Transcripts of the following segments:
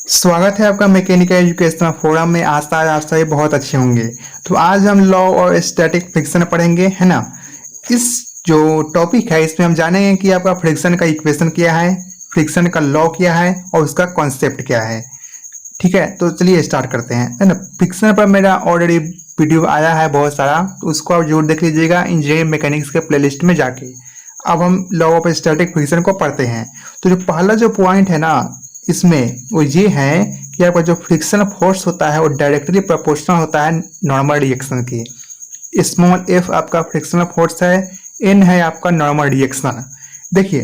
स्वागत है आपका मैकेनिकल एजुकेशनल फोरम में। आशा है आप सभी बहुत अच्छे होंगे। तो आज हम लॉ और स्टैटिक फ्रिक्शन पढ़ेंगे, है ना। इस जो टॉपिक है इसमें हम जानेंगे कि आपका फ्रिक्शन का इक्वेशन क्या है, फ्रिक्शन का लॉ क्या है और उसका कॉन्सेप्ट क्या है। ठीक है, तो चलिए स्टार्ट करते हैं, है ना। फ्रिक्शन पर मेरा ऑलरेडी वीडियो आया है बहुत सारा, तो उसको आप जरूर देख लीजिएगा इंजीनियरिंग मैकेनिक्स के प्लेलिस्ट में जाके। अब हम लॉ ऑफ स्टैटिक फ्रिक्शन को पढ़ते हैं। तो जो पहला जो पॉइंट है ना इसमें वो ये है कि आपका जो फ्रिक्शन फोर्स होता है वो डायरेक्टली प्रोपोर्शनल होता है नॉर्मल रिएक्शन के। स्मॉल एफ आपका फ्रिक्शनल फोर्स है, एन है आपका नॉर्मल रिएक्शन। देखिए,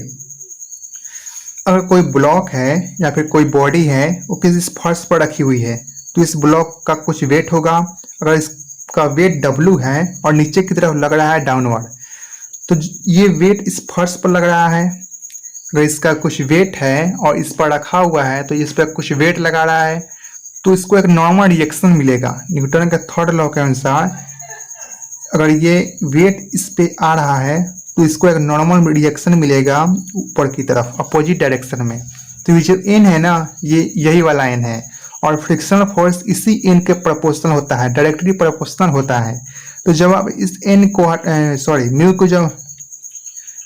अगर कोई ब्लॉक है या फिर कोई बॉडी है वो किसी फर्श पर रखी हुई है, तो इस ब्लॉक का कुछ वेट होगा। अगर इसका वेट W है और नीचे की तरफ लग रहा है डाउनवर्ड, तो ये वेट इस फर्श पर लग रहा है। अगर इसका कुछ वेट है और इस पर रखा हुआ है तो इस पर कुछ वेट लगा रहा है, तो इसको एक नॉर्मल रिएक्शन मिलेगा। न्यूटन के थर्ड लॉ के अनुसार अगर ये वेट इस पे आ रहा है तो इसको एक नॉर्मल रिएक्शन मिलेगा ऊपर की तरफ अपोजिट डायरेक्शन में। तो ये जो एन है ना, ये यही वाला एन है और फ्रिक्शनल फोर्स इसी एन के प्रोपोर्शनल होता है, डायरेक्टली प्रोपोर्शनल होता है। तो जब आप इस एन को म्यू को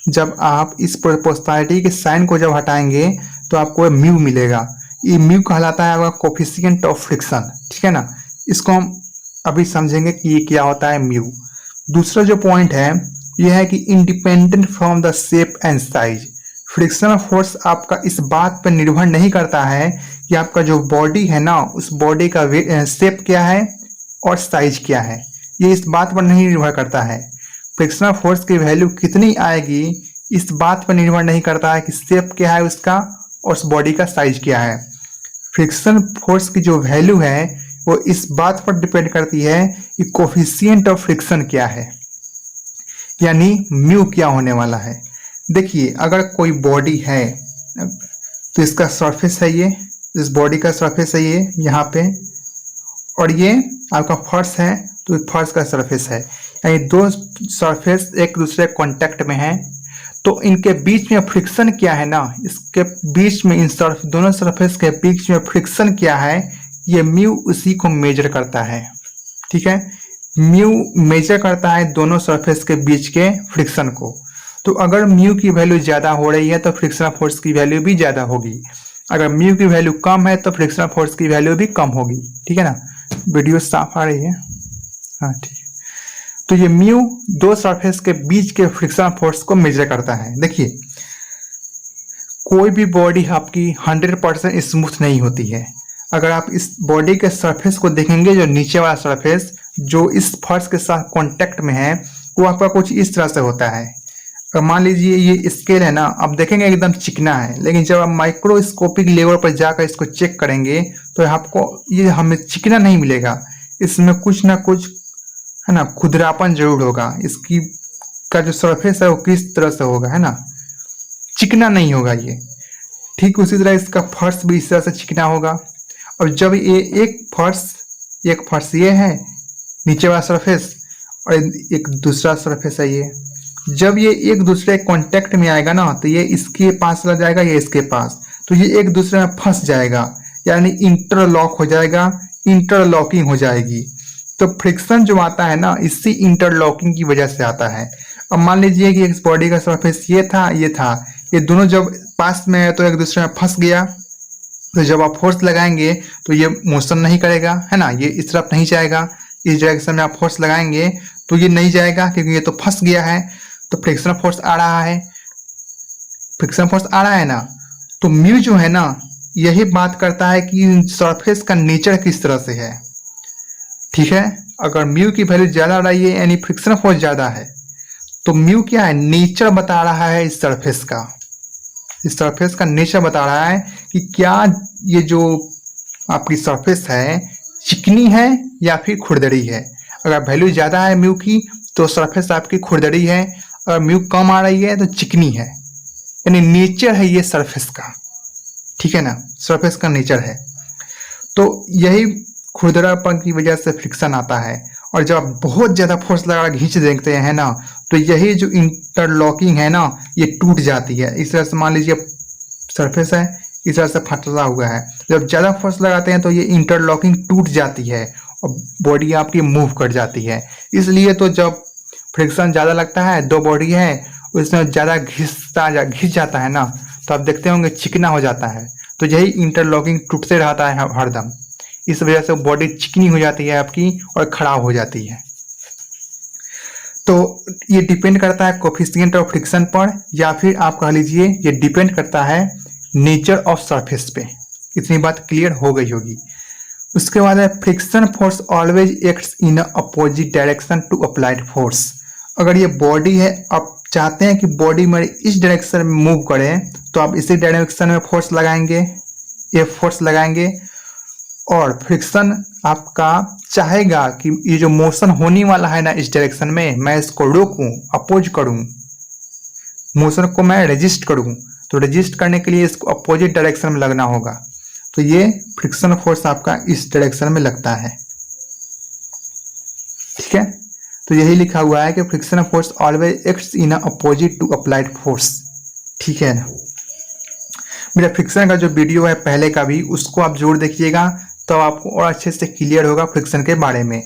जब आप इस प्रोपोर्शनैलिटी के साइन को जब हटाएंगे तो आपको म्यू मिलेगा। ये म्यू कहलाता है आपका कोफिशिएंट ऑफ फ्रिक्शन। ठीक है ना, इसको हम अभी समझेंगे कि ये क्या होता है म्यू। दूसरा जो पॉइंट है यह है कि independent from the shape and size. Frictional force आपका इस बात पर निर्भर नहीं करता है कि आपका जो बॉडी है ना उस बॉडी का शेप क्या है और साइज क्या है, ये इस बात पर नहीं निर्भर करता है। फ्रिक्शनल फोर्स की वैल्यू कितनी आएगी इस बात पर निर्भर नहीं करता है कि शेप क्या है उसका और उस बॉडी का साइज क्या है। फ्रिक्शन फोर्स की जो वैल्यू है वो इस बात पर डिपेंड करती है कि कोफिशिएंट ऑफ फ्रिक्शन क्या है, यानी म्यू क्या होने वाला है। देखिए, अगर कोई बॉडी है तो इसका सरफेस है ये, इस बॉडी का सरफेस है ये यहाँ पे, और ये आपका फर्श है तो फर्श का सरफेस है, यानी दो सरफेस एक दूसरे कांटेक्ट में है। तो इनके बीच में फ्रिक्शन क्या है ना, इसके बीच में दोनों सरफेस के बीच में फ्रिक्शन क्या है, ये म्यू उसी को मेजर करता है। ठीक है, म्यू मेजर करता है दोनों सरफेस के बीच के फ्रिक्शन को। तो अगर म्यू की वैल्यू ज़्यादा हो रही है तो फ्रिक्शनल फोर्स की वैल्यू भी ज़्यादा होगी। अगर म्यू की वैल्यू कम है तो फ्रिक्शनल फोर्स की वैल्यू भी कम होगी। ठीक है ना, वीडियो साफ आ रही है? हाँ ठीक है। तो ये म्यू दो सरफेस के बीच के फ्रिक्शनल फोर्स को मेजर करता है। देखिए, कोई भी बॉडी आपकी 100% स्मूथ नहीं होती है। अगर आप इस बॉडी के सरफेस को देखेंगे, जो नीचे वाला सरफेस जो इस फर्श के साथ कांटेक्ट में है वो आपका कुछ इस तरह से होता है। अगर मान लीजिए ये स्केल है ना, आप देखेंगे एकदम चिकना है, लेकिन जब आप माइक्रोस्कोपिक लेवल पर जाकर इसको चेक करेंगे तो आपको ये हमें चिकना नहीं मिलेगा। इसमें कुछ ना कुछ है ना खुरदरापन जरूर होगा। इसकी का जो सरफेस है वो किस तरह से होगा, है ना, चिकना नहीं होगा ये। ठीक उसी तरह इसका फर्श भी इस तरह से चिकना होगा। और जब ये एक फर्श ये है नीचे वाला सरफेस और एक दूसरा सरफेस है ये, जब ये एक दूसरे कांटेक्ट में आएगा ना तो ये इसके पास चला जाएगा, ये इसके पास, तो ये एक दूसरे में फंस जाएगा, यानी इंटरलॉक हो जाएगा, इंटरलॉकिंग हो जाएगी। तो फ्रिक्शन जो आता है ना इसी इंटरलॉकिंग की वजह से आता है। अब मान लीजिए कि इस बॉडी का सरफेस ये था, ये दोनों जब पास में है तो एक दूसरे में फंस गया। तो जब आप फोर्स लगाएंगे तो ये मोशन नहीं करेगा, है ना, ये इस तरफ नहीं जाएगा। इस डायरेक्शन में आप फोर्स लगाएंगे तो ये नहीं जाएगा क्योंकि ये तो फंस गया है। तो फ्रिक्शन फोर्स आ रहा है, फ्रिक्शन फोर्स आ रहा है ना, तो म्यू जो है ना यही बात करता है कि सरफेस का नेचर किस तरह से है। ठीक है, अगर म्यू की वैल्यू ज्यादा रही है यानी फ्रिक्शन फोर्स ज्यादा है, तो म्यू क्या है, नेचर बता रहा है इस सरफेस का। इस सरफेस का नेचर बता रहा है कि क्या ये जो आपकी सरफेस है चिकनी है या फिर खुरदरी है। अगर वैल्यू ज्यादा है म्यू की तो सरफेस आपकी खुरदरी है, अगर म्यू कम आ रही है तो चिकनी है, यानी नेचर है ये सरफेस का। ठीक है ना, सरफेस का नेचर है। तो यही खुरदरापन की वजह से फ्रिक्शन आता है। और जब आप बहुत ज्यादा फोर्स लगा खींच देखते हैं ना तो यही जो इंटरलॉकिंग है ना ये टूट जाती है। इस तरह से मान लीजिए सरफेस है, इस तरह से फंसा हुआ है। जब ज़्यादा फोर्स लगाते हैं तो ये इंटरलॉकिंग टूट जाती है और बॉडी आपकी मूव कर जाती है। इसलिए तो जब फ्रिक्शन ज़्यादा लगता है, दो बॉडी है उसमें ज़्यादा घिस जाता है ना, तो आप देखते होंगे चिकना हो जाता है। तो यही इंटरलॉकिंग टूटते रहता है हरदम, इस वजह से बॉडी चिकनी हो जाती है आपकी और खराब हो जाती है। तो ये डिपेंड करता है कोफिशिएंट ऑफ फ्रिक्शन पर, या फिर आप कह लीजिए ये डिपेंड करता है नेचर ऑफ सरफेस पे। इतनी बात क्लियर हो गई होगी। उसके बाद है friction force always acts in opposite direction to applied force. अगर ये बॉडी है, आप चाहते हैं कि बॉडी मेरे इस डायरेक्शन में मूव करे, तो आप इसी डायरेक्शन में फोर्स लगाएंगे, ये फोर्स लगाएंगे। और फ्रिक्शन आपका चाहेगा कि ये जो मोशन होने वाला है ना इस डायरेक्शन में, मैं इसको रोकूं, अपोज करूं, मोशन को मैं रेजिस्ट करूं। तो रेजिस्ट करने के लिए इसको अपोजिट डायरेक्शन में लगना होगा। तो ये फ्रिक्शन फोर्स आपका इस डायरेक्शन में लगता है। ठीक है, तो यही लिखा हुआ है कि friction force always acts in opposite to applied force. ठीक है ना। मेरा फ्रिक्शन का जो वीडियो है पहले का भी, उसको आप जरूर देखिएगा, तो आपको और अच्छे से क्लियर होगा फ्रिक्शन के बारे में।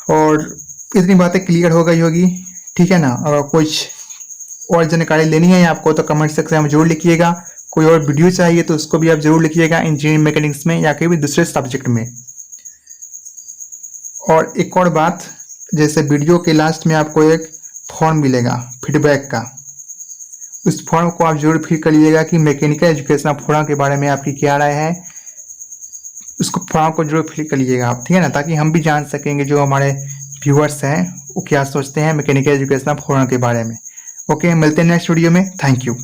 और इतनी बातें क्लियर हो गई होगी। ठीक है ना। अगर कुछ और जानकारी लेनी है आपको तो कमेंट सेक्शन में जरूर लिखिएगा। कोई और वीडियो चाहिए तो उसको भी आप जरूर लिखिएगा, इंजीनियरिंग मैकेनिक्स में या कोई भी दूसरे सब्जेक्ट में। और एक और बात, जैसे वीडियो के लास्ट में आपको एक फॉर्म मिलेगा फीडबैक का, उस फॉर्म को आप जरूर फिल कर लीजिएगा कि मैकेनिकल एजुकेशन फोरम के बारे में आपकी क्या राय है। उसको फॉर्म को जरूर फिल कर लीजिएगा आप, ठीक है ना, ताकि हम भी जान सकेंगे जो हमारे व्यूअर्स हैं वो क्या सोचते हैं मैकेनिकल एजुकेशन फोरम के बारे में। ओके, मिलते हैं नेक्स्ट वीडियो में। Thank you.